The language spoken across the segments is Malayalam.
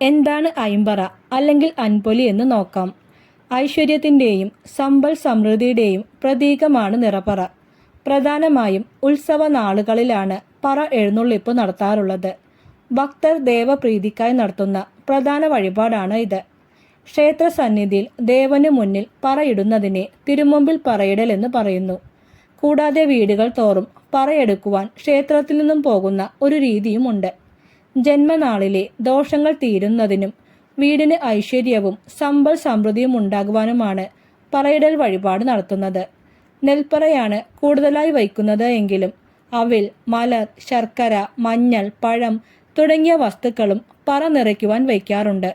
എന്താണ് ഐമ്പറ അല്ലെങ്കിൽ അൻപൊലി എന്ന് നോക്കാം. ഐശ്വര്യത്തിൻ്റെയും സമ്പൽ സമൃദ്ധിയുടെയും പ്രതീകമാണ് നിറപറ. പ്രധാനമായും ഉത്സവ നാളുകളിലാണ് പറ എഴുന്നള്ളിപ്പ് നടത്താറുള്ളത്. ഭക്തർ ദേവപ്രീതിക്കായി നടത്തുന്ന പ്രധാന വഴിപാടാണ് ഇത്. ക്ഷേത്ര സന്നിധിയിൽ ദേവന് മുന്നിൽ പറയിടുന്നതിനെ തിരുമുമ്പിൽ പറയിടൽ എന്ന് പറയുന്നു. കൂടാതെ വീടുകൾ തോറും പറയെടുക്കുവാൻ ക്ഷേത്രത്തിൽ നിന്നും പോകുന്ന ഒരു രീതിയുമുണ്ട്. ജന്മനാളിലെ ദോഷങ്ങൾ തീരുന്നതിനും വീടിന് ഐശ്വര്യവും സമ്പൽ സമൃദ്ധിയും ഉണ്ടാകുവാനുമാണ് പറയിടൽ വഴിപാട് നടത്തുന്നത്. നെൽപ്പറയാണ് കൂടുതലായി വയ്ക്കുന്നത് എങ്കിലും അവിൽ, മലർ, ശർക്കര, മഞ്ഞൾ, പഴം തുടങ്ങിയ വസ്തുക്കളും പറ നിറയ്ക്കുവാൻ വയ്ക്കാറുണ്ട്.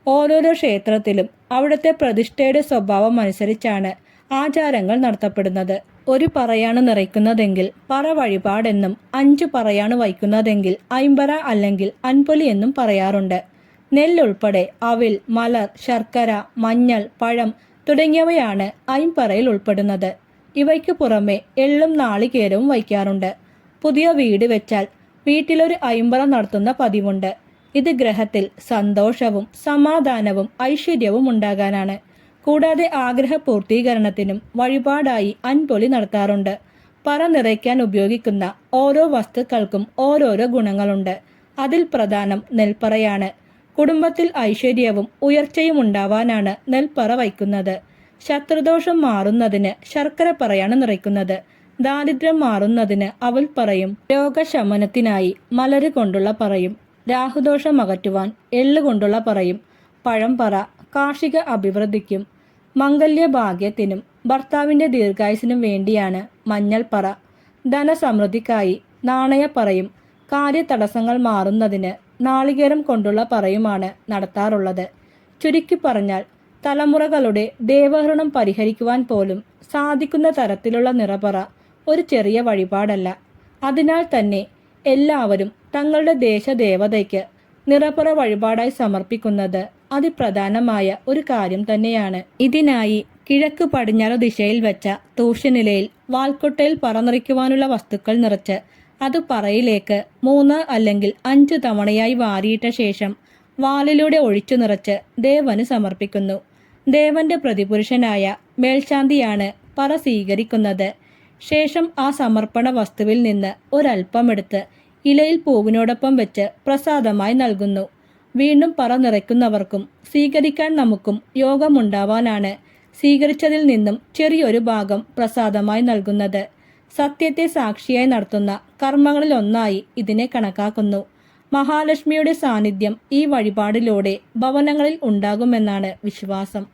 ഓരോരോ ക്ഷേത്രത്തിലും അവിടുത്തെ പ്രതിഷ്ഠയുടെ സ്വഭാവം അനുസരിച്ചാണ് ആചാരങ്ങൾ നടത്തപ്പെടുന്നത്. ഒരു പറയാണ് നിറയ്ക്കുന്നതെങ്കിൽ പറ വഴിപാടെന്നും 5 പറയാണ് വയ്ക്കുന്നതെങ്കിൽ ഐമ്പറ അല്ലെങ്കിൽ അൻപൊലി എന്നും പറയാറുണ്ട്. നെല്ലുൾപ്പെടെ അവിൽ, മലർ, ശർക്കര, മഞ്ഞൾ, പഴം തുടങ്ങിയവയാണ് ഐമ്പറയിൽ ഉൾപ്പെടുന്നത്. ഇവയ്ക്ക് പുറമെ എള്ളും നാളികേരവും വയ്ക്കാറുണ്ട്. പുതിയ വീട് വെച്ചാൽ വീട്ടിലൊരു ഐമ്പറ നടത്തുന്ന പതിവുണ്ട്. ഇത് ഗ്രഹത്തിൽ സന്തോഷവും സമാധാനവും ഐശ്വര്യവും ഉണ്ടാകാനാണ്. കൂടാതെ ആഗ്രഹ പൂർത്തീകരണത്തിനും വഴിപാടായി അൻപൊലി നടത്താറുണ്ട്. പറ നിറയ്ക്കാൻ ഉപയോഗിക്കുന്ന ഓരോ വസ്തുക്കൾക്കും ഓരോരോ ഗുണങ്ങളുണ്ട്. അതിൽ പ്രധാനം നെൽപ്പറയാണ്. കുടുംബത്തിൽ ഐശ്വര്യവും ഉയർച്ചയും ഉണ്ടാവാനാണ് നെൽപ്പറ വയ്ക്കുന്നത്. ശത്രുദോഷം മാറുന്നതിന് ശർക്കര പറയാണ് നിറയ്ക്കുന്നത്. ദാരിദ്ര്യം മാറുന്നതിന് അവൽ പറയും. രോഗശമനത്തിനായി മലര് കൊണ്ടുള്ള പറയും. രാഹുദോഷം അകറ്റുവാൻ എള്ള് കൊണ്ടുള്ള പറയും. പഴം പറ കാർഷിക അഭിവൃദ്ധിക്കും മംഗല്യഭാഗ്യത്തിനും ഭർത്താവിൻ്റെ ദീർഘായുസിനും വേണ്ടിയാണ് മഞ്ഞൾ പറ. ധനസമൃദ്ധിക്കായി നാണയപ്പറയും. കാര്യതടസ്സങ്ങൾ മാറുന്നതിന് നാളികേരം കൊണ്ടുള്ള പറയുമാണ് നടത്താറുള്ളത്. ചുരുക്കി പറഞ്ഞാൽ തലമുറകളുടെ ദേവഹൃണം പരിഹരിക്കുവാൻ പോലും സാധിക്കുന്ന തരത്തിലുള്ള നിറപറ ഒരു ചെറിയ വഴിപാടല്ല. അതിനാൽ തന്നെ എല്ലാവരും തങ്ങളുടെ ദേശദേവതയ്ക്ക് നിറപറ വഴിപാടായി സമർപ്പിക്കുന്നത് അതിപ്രധാനമായ ഒരു കാര്യം തന്നെയാണ്. ഇതിനായി കിഴക്ക് പടിഞ്ഞാറ് ദിശയിൽ വെച്ച തൂഷ്യനിലയിൽ വാൽക്കൊട്ടയിൽ പറനിറയ്ക്കുവാനുള്ള വസ്തുക്കൾ നിറച്ച് അത് പറയിലേക്ക് 3 അല്ലെങ്കിൽ 5 തവണയായി വാരിയിട്ട ശേഷം വാലിലൂടെ ഒഴിച്ചു നിറച്ച് ദേവന് സമർപ്പിക്കുന്നു. ദേവന്റെ പ്രതിപുരുഷനായ മേൽശാന്തിയാണ് പറ സ്വീകരിക്കുന്നത്. ശേഷം ആ സമർപ്പണ വസ്തുവിൽ നിന്ന് ഒരൽപ്പമെടുത്ത് ഇലയിൽ പൂവിനോടൊപ്പം വെച്ച് പ്രസാദമായി നൽകുന്നു. വീണ്ടും പറ നിറയ്ക്കുന്നവർക്കും സ്വീകരിക്കാൻ നമുക്കും യോഗമുണ്ടാവാനാണ് സ്വീകരിച്ചതിൽ നിന്നും ചെറിയൊരു ഭാഗം പ്രസാദമായി നൽകുന്നത്. സത്യത്തെ സാക്ഷിയായി നടത്തുന്ന കർമ്മങ്ങളിൽ ഒന്നായി ഇതിനെ കണക്കാക്കുന്നു. മഹാലക്ഷ്മിയുടെ സാന്നിധ്യം ഈ വഴിപാടിലൂടെ ഭവനങ്ങളിൽ ഉണ്ടാകുമെന്നാണ് വിശ്വാസം.